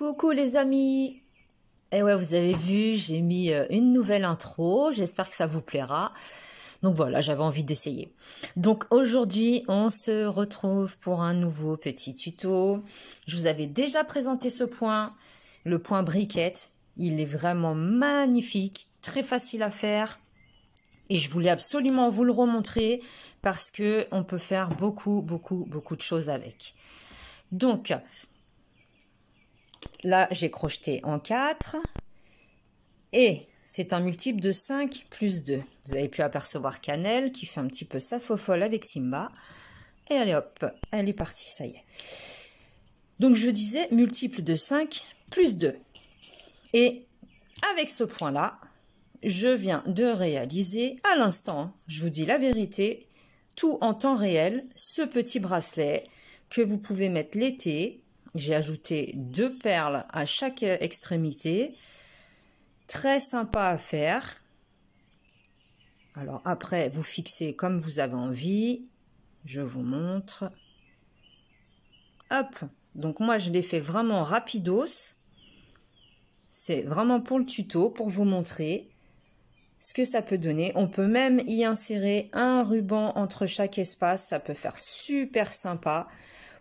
Coucou les amis. Et ouais, vous avez vu, j'ai mis une nouvelle intro, j'espère que ça vous plaira. Donc voilà, j'avais envie d'essayer. Donc aujourd'hui, on se retrouve pour un nouveau petit tuto. Je vous avais déjà présenté ce point, le point briquette. Il est vraiment magnifique, très facile à faire. Et je voulais absolument vous le remontrer parce que on peut faire beaucoup de choses avec. Donc là, j'ai crocheté en 4 et c'est un multiple de 5 plus 2. Vous avez pu apercevoir Cannelle qui fait un petit peu sa fofolle avec Simba. Et allez hop, elle est partie, ça y est. Donc je disais multiple de 5 plus 2. Et avec ce point-là, je viens de réaliser à l'instant, je vous dis la vérité, tout en temps réel, ce petit bracelet que vous pouvez mettre l'été. J'ai ajouté 2 perles à chaque extrémité. Très sympa à faire. Alors après, vous fixez comme vous avez envie. Je vous montre. Hop. Donc moi, je l'ai fait vraiment rapidos. C'est vraiment pour le tuto, pour vous montrer ce que ça peut donner. On peut même y insérer un ruban entre chaque espace. Ça peut faire super sympa.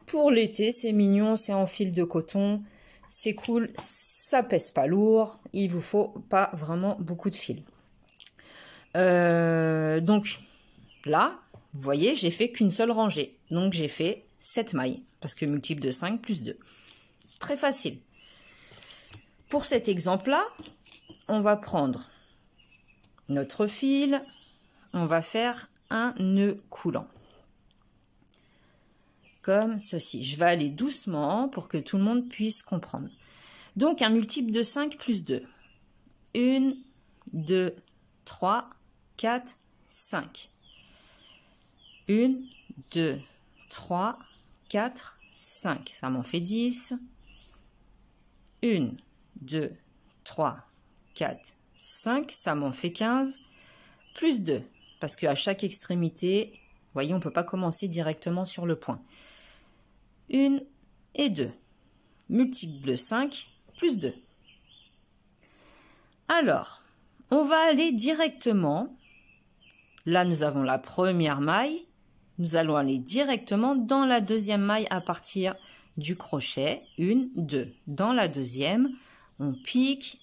Pour l'été, c'est mignon, c'est en fil de coton, c'est cool, ça pèse pas lourd, il vous faut pas vraiment beaucoup de fil. Donc là, vous voyez, j'ai fait qu'une seule rangée, donc j'ai fait 7 mailles, parce que multiple de 5 plus 2. Très facile. Pour cet exemple-là, on va prendre notre fil, on va faire un nœud coulant. Comme ceci. Je vais aller doucement pour que tout le monde puisse comprendre. Donc, un multiple de 5 plus 2. 1, 2, 3, 4, 5. 1, 2, 3, 4, 5. Ça m'en fait 10. 1, 2, 3, 4, 5. Ça m'en fait 15. Plus 2. Parce qu'à chaque extrémité, vous voyez, on ne peut pas commencer directement sur le point. 1 et 2. Multiple de 5 plus 2. Alors, on va aller directement. Là, nous avons la première maille. Nous allons aller directement dans la deuxième maille à partir du crochet. 1, 2. Dans la deuxième, on pique,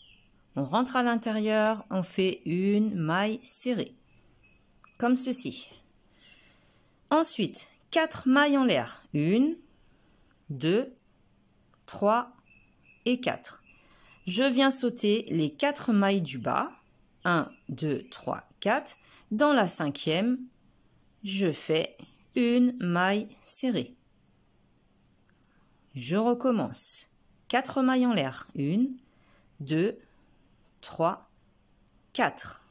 on rentre à l'intérieur, on fait une maille serrée. Comme ceci. Ensuite, 4 mailles en l'air. 1, 2, 3 et 4. Je viens sauter les 4 mailles du bas. 1, 2, 3, 4. Dans la cinquième, je fais une maille serrée. Je recommence. 4 mailles en l'air. 1, 2, 3, 4.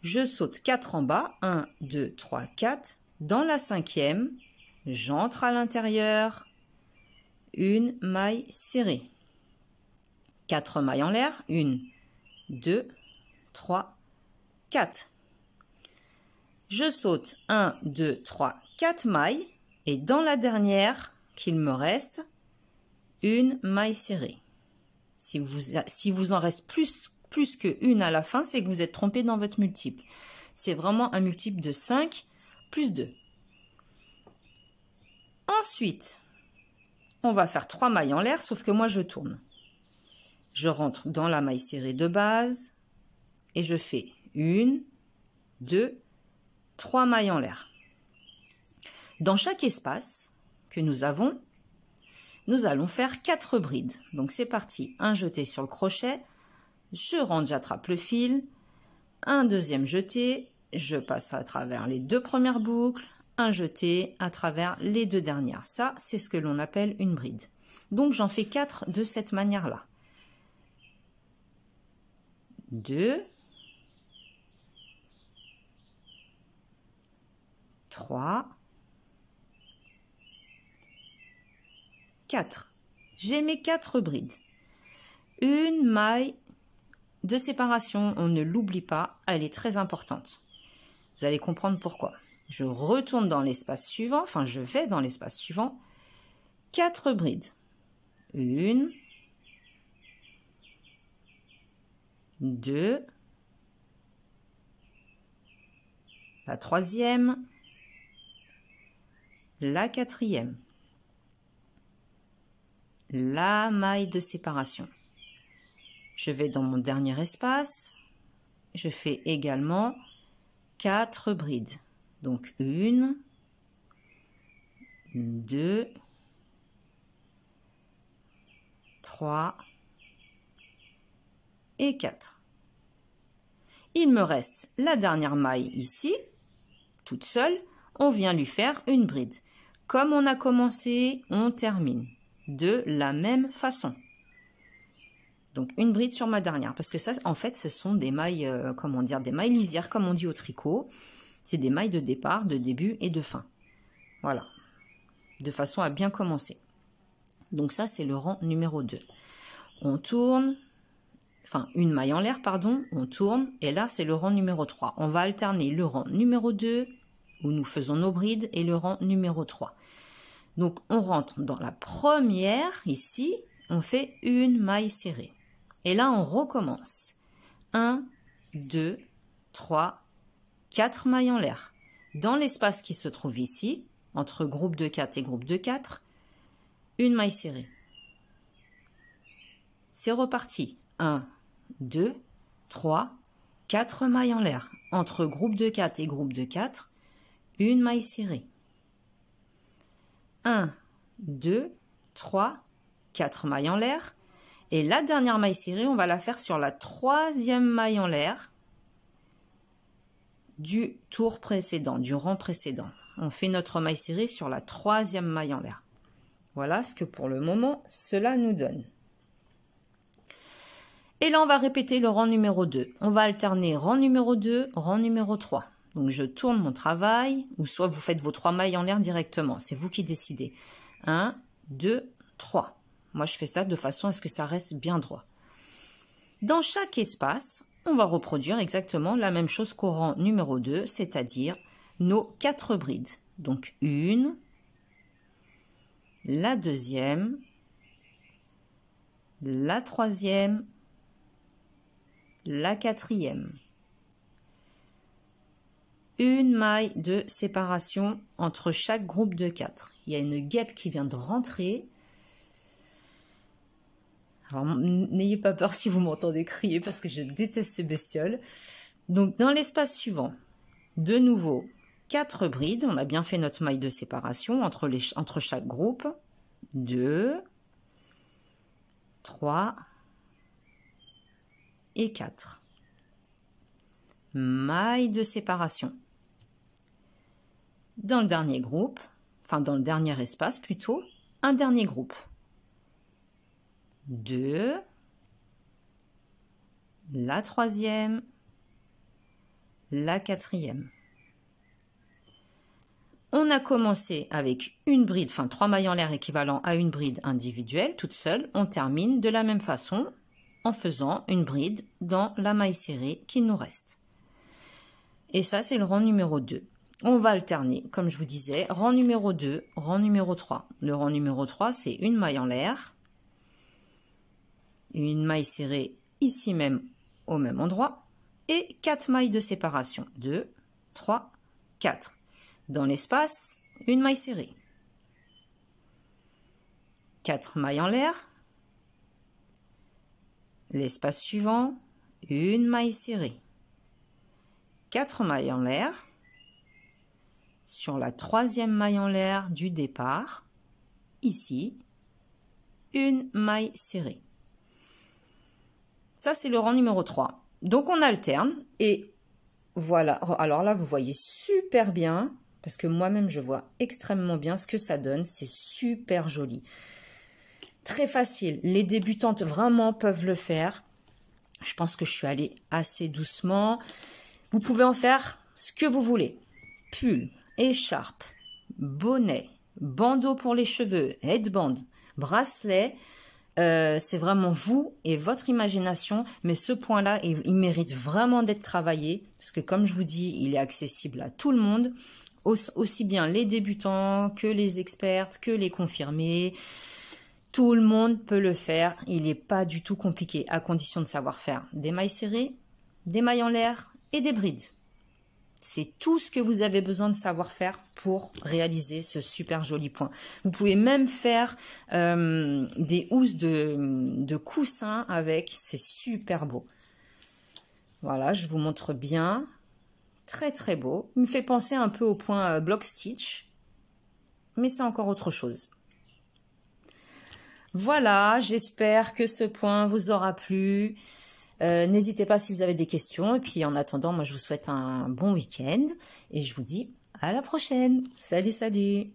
Je saute 4 en bas. 1, 2, 3, 4. Dans la cinquième, j'entre à l'intérieur, une maille serrée. 4 mailles en l'air, 1, 2, 3, 4. Je saute 1, 2, 3, 4 mailles et dans la dernière qu'il me reste, une maille serrée. Si vous en reste plus que une à la fin, c'est que vous êtes trompé dans votre multiple. C'est vraiment un multiple de 5 plus 2. Ensuite, on va faire 3 mailles en l'air, sauf que moi je tourne. Je rentre dans la maille serrée de base et je fais 1, 2, 3 mailles en l'air. Dans chaque espace que nous avons, nous allons faire 4 brides. Donc c'est parti, un jeté sur le crochet, je rentre, j'attrape le fil, un deuxième jeté, je passe à travers les 2 premières boucles, un jeté à travers les 2 dernières. Ça, c'est ce que l'on appelle une bride. Donc, j'en fais 4 de cette manière-là. 2, 3, 4. J'ai mes 4 brides. Une maille de séparation, on ne l'oublie pas, elle est très importante. Vous allez comprendre pourquoi. Je retourne dans l'espace suivant, enfin je vais dans l'espace suivant, 4 brides. 1, 2, la troisième, la quatrième, la maille de séparation. Je vais dans mon dernier espace, je fais également 4 brides. Donc 1, 2, 3 et 4. Il me reste la dernière maille ici, toute seule, on vient lui faire une bride. Comme on a commencé, on termine de la même façon. Donc une bride sur ma dernière, parce que ça, en fait, ce sont des mailles, comment dire, des mailles lisières, comme on dit au tricot. C'est des mailles de départ, de début et de fin. Voilà, de façon à bien commencer. Donc ça, c'est le rang numéro 2. On tourne, enfin une maille en l'air, pardon, on tourne, et là, c'est le rang numéro 3. On va alterner le rang numéro 2, où nous faisons nos brides, et le rang numéro 3. Donc, on rentre dans la première, ici, on fait une maille serrée. Et là, on recommence. 1, 2, 3, 4 mailles en l'air. Dans l'espace qui se trouve ici, entre groupe de 4 et groupe de 4, une maille serrée. C'est reparti. 1, 2, 3, 4 mailles en l'air. Entre groupe de 4 et groupe de 4, une maille serrée. 1, 2, 3, 4 mailles en l'air. Et la dernière maille serrée, on va la faire sur la troisième maille en l'air du tour précédent, du rang précédent. On fait notre maille serrée sur la troisième maille en l'air. Voilà ce que pour le moment, cela nous donne. Et là, on va répéter le rang numéro 2. On va alterner rang numéro 2, rang numéro 3. Donc, je tourne mon travail, ou soit vous faites vos 3 mailles en l'air directement. C'est vous qui décidez. 1, 2, 3. Moi, je fais ça de façon à ce que ça reste bien droit. Dans chaque espace, on va reproduire exactement la même chose qu'au rang numéro 2, c'est-à-dire nos 4 brides. Donc, une, la deuxième, la troisième, la quatrième. Une maille de séparation entre chaque groupe de 4. Il y a une guêpe qui vient de rentrer. Alors, n'ayez pas peur si vous m'entendez crier parce que je déteste ces bestioles. Donc, dans l'espace suivant, de nouveau, 4 brides. On a bien fait notre maille de séparation entre chaque groupe. 2, 3 et 4. Maille de séparation. Dans le dernier groupe, enfin dans le dernier espace plutôt, un dernier groupe. 2, la troisième, la quatrième. On a commencé avec une bride, enfin 3 mailles en l'air équivalent à une bride individuelle, toute seule. On termine de la même façon en faisant une bride dans la maille serrée qui nous reste. Et ça, c'est le rang numéro 2. On va alterner, comme je vous disais, rang numéro 2, rang numéro 3. Le rang numéro 3, c'est une maille en l'air, une maille serrée ici même au même endroit, et 4 mailles de séparation. 2, 3, 4. Dans l'espace, une maille serrée. 4 mailles en l'air. L'espace suivant, une maille serrée. 4 mailles en l'air. Sur la troisième maille en l'air du départ, ici, une maille serrée. Ça, c'est le rang numéro 3. Donc, on alterne et voilà. Alors là, vous voyez super bien, parce que moi-même, je vois extrêmement bien ce que ça donne. C'est super joli. Très facile. Les débutantes, vraiment, peuvent le faire. Je pense que je suis allée assez doucement. Vous pouvez en faire ce que vous voulez. Pull, écharpe, bonnet, bandeau pour les cheveux, headband, bracelet. C'est vraiment vous et votre imagination, mais ce point-là, il mérite vraiment d'être travaillé, parce que comme je vous dis, il est accessible à tout le monde, aussi bien les débutants que les expertes, que les confirmés. Tout le monde peut le faire, il n'est pas du tout compliqué, à condition de savoir faire des mailles serrées, des mailles en l'air et des brides. C'est tout ce que vous avez besoin de savoir faire pour réaliser ce super joli point. Vous pouvez même faire des housses de coussins avec, c'est super beau. Voilà, je vous montre bien. Très très beau. Il me fait penser un peu au point block stitch, mais c'est encore autre chose. Voilà, j'espère que ce point vous aura plu. N'hésitez pas si vous avez des questions. Et puis en attendant, moi je vous souhaite un bon week-end. Et je vous dis à la prochaine. Salut, salut!